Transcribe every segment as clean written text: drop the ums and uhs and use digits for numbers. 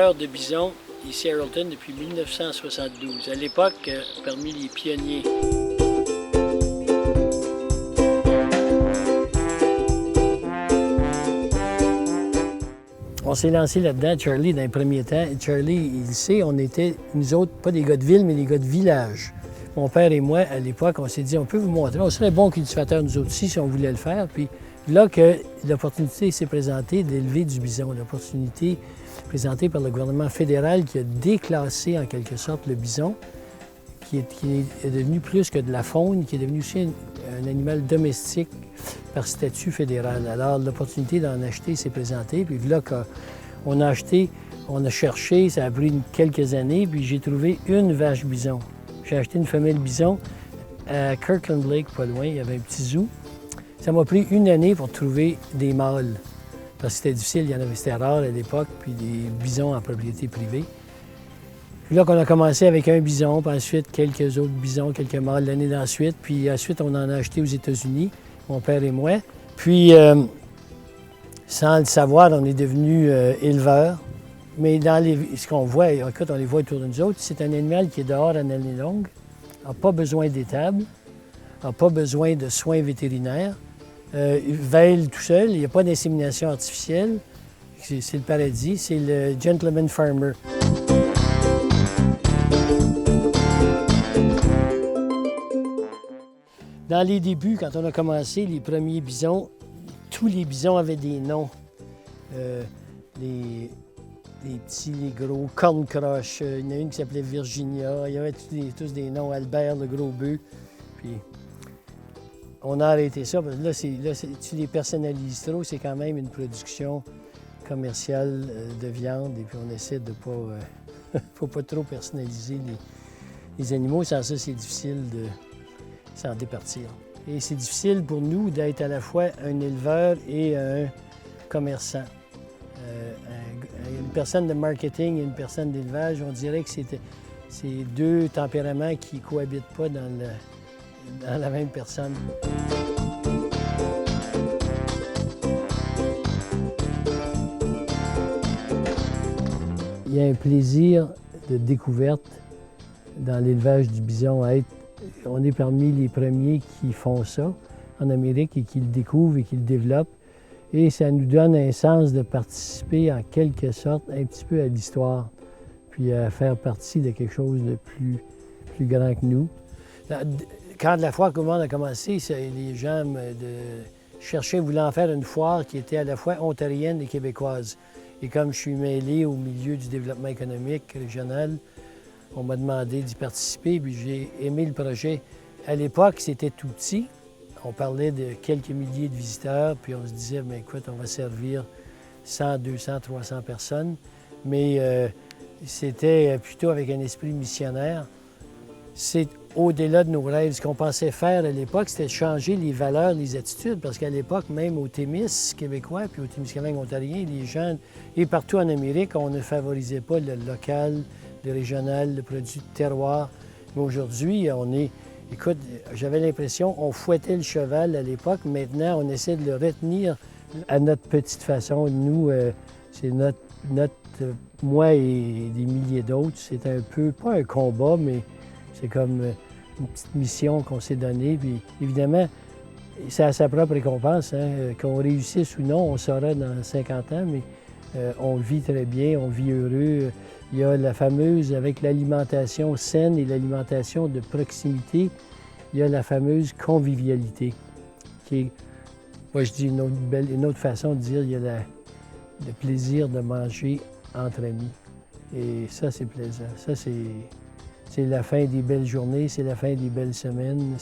éleveur de bisons ici à Carrollton depuis 1972. À l'époque, parmi les pionniers. On s'est lancé là-dedans, Charlie, dans les premiers temps. Et Charlie, il sait, on était, nous autres, pas des gars de ville, mais des gars de village. Mon père et moi, à l'époque, on s'est dit, on peut vous montrer. On serait bons cultivateurs, nous autres aussi, si on voulait le faire. Puis là que l'opportunité s'est présentée d'élever du bison, l'opportunité présentée par le gouvernement fédéral qui a déclassé en quelque sorte le bison, qui est devenu plus que de la faune, qui est devenu aussi un animal domestique par statut fédéral. Alors l'opportunité d'en acheter s'est présentée, puis là qu'on a acheté, on a cherché, ça a pris quelques années, puis j'ai trouvé une vache bison. J'ai acheté une femelle bison à Kirkland Lake, pas loin, il y avait un petit zoo. Ça m'a pris une année pour trouver des mâles, parce que c'était difficile, il y en avait, c'était rare à l'époque, puis des bisons en propriété privée. Puis là qu'on a commencé avec un bison, puis ensuite quelques autres bisons, quelques mâles l'année d'ensuite, puis ensuite on en a acheté aux États-Unis, mon père et moi. Puis, sans le savoir, on est devenus éleveurs. Mais dans ce qu'on voit, écoute, on les voit autour de nous autres, c'est un animal qui est dehors en année longue, n'a pas besoin d'étable, n'a pas besoin de soins vétérinaires, il veille tout seul, il n'y a pas d'insémination artificielle. C'est le paradis, c'est le gentleman farmer. Dans les débuts, quand on a commencé, les premiers bisons, tous les bisons avaient des noms. Les petits, les gros, corncroche, il y en a une qui s'appelait Virginia, il y avait tous des noms, Albert, le gros bœuf. Puis on a arrêté ça, parce que là, tu les personnalises trop, c'est quand même une production commerciale de viande, et puis on essaie de pas, faut pas trop personnaliser les animaux, sans ça, c'est difficile de s'en départir. Et c'est difficile pour nous d'être à la fois un éleveur et un commerçant. Une personne de marketing et une personne d'élevage, on dirait que c'est deux tempéraments qui ne cohabitent pas dans la même personne. Il y a un plaisir de découverte dans l'élevage du bison. On est parmi les premiers qui font ça en Amérique et qui le découvrent et qui le développent. Et ça nous donne un sens de participer en quelque sorte un petit peu à l'histoire, puis à faire partie de quelque chose de plus grand que nous. Quand la foire Commande a commencé, les gens voulaient en faire une foire qui était à la fois ontarienne et québécoise. Et comme je suis mêlé au milieu du développement économique régional, on m'a demandé d'y participer, puis j'ai aimé le projet. À l'époque, c'était tout petit. On parlait de quelques milliers de visiteurs, puis on se disait, bien, écoute, on va servir 100, 200, 300 personnes. Mais c'était plutôt avec un esprit missionnaire. C'est au-delà de nos rêves. Ce qu'on pensait faire à l'époque, c'était de changer les valeurs, les attitudes, parce qu'à l'époque, même au Témis québécois, puis au Témiscamingue ontarien, les gens, et partout en Amérique, on ne favorisait pas le local, le régional, le produit de terroir. Mais aujourd'hui, écoute, j'avais l'impression qu'on fouettait le cheval à l'époque. Maintenant, on essaie de le retenir à notre petite façon. Nous, c'est moi et des milliers d'autres, c'est un peu, pas un combat, mais c'est comme une petite mission qu'on s'est donnée. Puis évidemment, c'est à sa propre récompense. Hein? Qu'on réussisse ou non, on saura dans 50 ans, mais on vit très bien, on vit heureux. Il y a la fameuse, avec l'alimentation saine et l'alimentation de proximité, il y a la fameuse convivialité, qui est, moi je dis une autre façon de dire, il y a le plaisir de manger entre amis. Et ça, c'est plaisant. Ça, c'est la fin des belles journées, c'est la fin des belles semaines.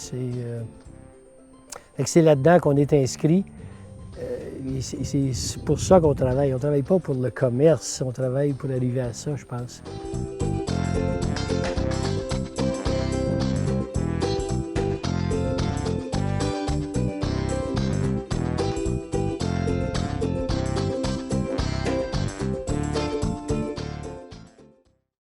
C'est là-dedans qu'on est inscrit. C'est pour ça qu'on travaille. On ne travaille pas pour le commerce, on travaille pour arriver à ça, je pense.